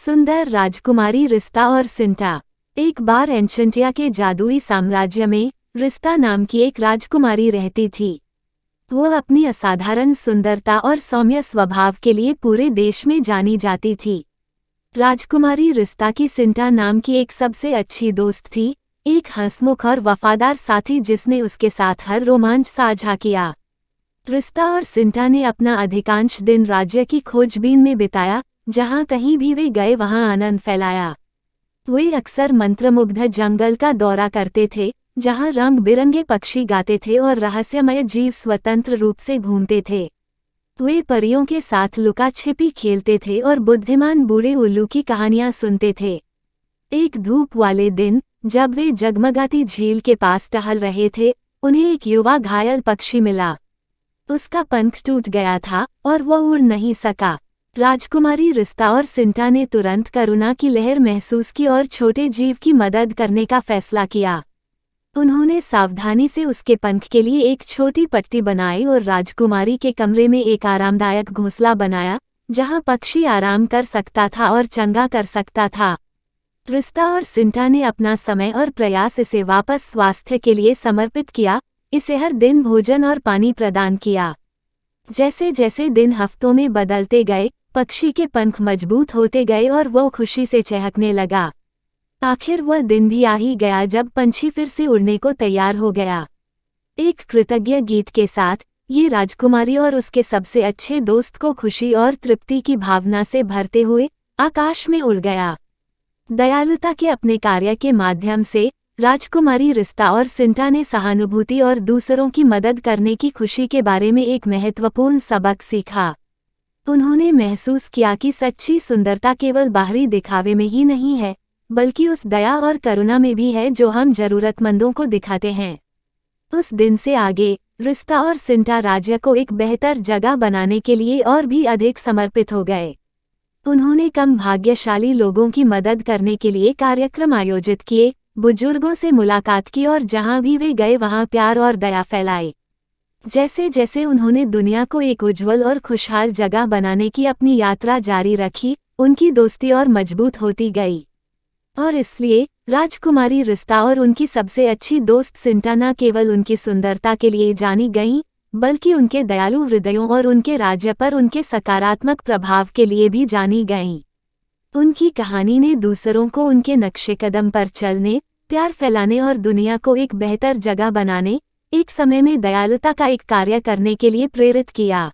सुंदर राजकुमारी रिस्ता और सिंटा। एक बार एन्शंटिया के जादुई साम्राज्य में रिस्ता नाम की एक राजकुमारी रहती थी। वो अपनी असाधारण सुंदरता और सौम्य स्वभाव के लिए पूरे देश में जानी जाती थी। राजकुमारी रिस्ता की सिंटा नाम की एक सबसे अच्छी दोस्त थी, एक हंसमुख और वफादार साथी जिसने उसके साथ हर रोमांच साझा किया। रिस्ता और सिंटा ने अपना अधिकांश दिन राज्य की खोजबीन में बिताया, जहां कहीं भी वे गए वहां आनंद फैलाया। वे अक्सर मंत्रमुग्ध जंगल का दौरा करते थे, जहां रंग बिरंगे पक्षी गाते थे और रहस्यमय जीव स्वतंत्र रूप से घूमते थे। वे परियों के साथ लुका छिपी खेलते थे और बुद्धिमान बूढ़े उल्लू की कहानियां सुनते थे। एक धूप वाले दिन, जब वे जगमगाती झील के पास टहल रहे थे, उन्हें एक युवा घायल पक्षी मिला। उसका पंख टूट गया था और वह उड़ नहीं सका। राजकुमारी रिस्ता और सिंटा ने तुरंत करुणा की लहर महसूस की और छोटे जीव की मदद करने का फैसला किया। उन्होंने सावधानी से उसके पंख के लिए एक छोटी पट्टी बनाई और राजकुमारी के कमरे में एक आरामदायक घोंसला बनाया, जहां पक्षी आराम कर सकता था और चंगा कर सकता था। रिस्ता और सिंटा ने अपना समय और प्रयास इसे वापस स्वास्थ्य के लिए समर्पित किया, इसे हर दिन भोजन और पानी प्रदान किया। जैसे जैसे दिन हफ्तों में बदलते गए, पक्षी के पंख मजबूत होते गए और वो खुशी से चहकने लगा। आखिर वह दिन भी आ ही गया जब पंछी फिर से उड़ने को तैयार हो गया। एक कृतज्ञ गीत के साथ ये राजकुमारी और उसके सबसे अच्छे दोस्त को खुशी और तृप्ति की भावना से भरते हुए आकाश में उड़ गया। दयालुता के अपने कार्य के माध्यम से राजकुमारी रिस्ता और सिंटा ने सहानुभूति और दूसरों की मदद करने की खुशी के बारे में एक महत्वपूर्ण सबक सीखा। उन्होंने महसूस किया कि सच्ची सुंदरता केवल बाहरी दिखावे में ही नहीं है, बल्कि उस दया और करुणा में भी है जो हम जरूरतमंदों को दिखाते हैं। उस दिन से आगे रिस्ता और सिंटा राज्य को एक बेहतर जगह बनाने के लिए और भी अधिक समर्पित हो गए। उन्होंने कम भाग्यशाली लोगों की मदद करने के लिए कार्यक्रम आयोजित किए, बुजुर्गों से मुलाकात की और जहां भी वे गए वहां प्यार और दया फैलाई। जैसे जैसे उन्होंने दुनिया को एक उज्जवल और खुशहाल जगह बनाने की अपनी यात्रा जारी रखी, उनकी दोस्ती और मजबूत होती गई। और इसलिए राजकुमारी रिस्ता और उनकी सबसे अच्छी दोस्त सिंटा न केवल उनकी सुंदरता के लिए जानी गईं, बल्कि उनके दयालु हृदयों और उनके राज्य पर उनके सकारात्मक प्रभाव के लिए भी जानी गईं। उनकी कहानी ने दूसरों को उनके नक्शे कदम पर चलने, प्यार फैलाने और दुनिया को एक बेहतर जगह बनाने, एक समय में दयालुता का एक कार्य करने के लिए प्रेरित किया।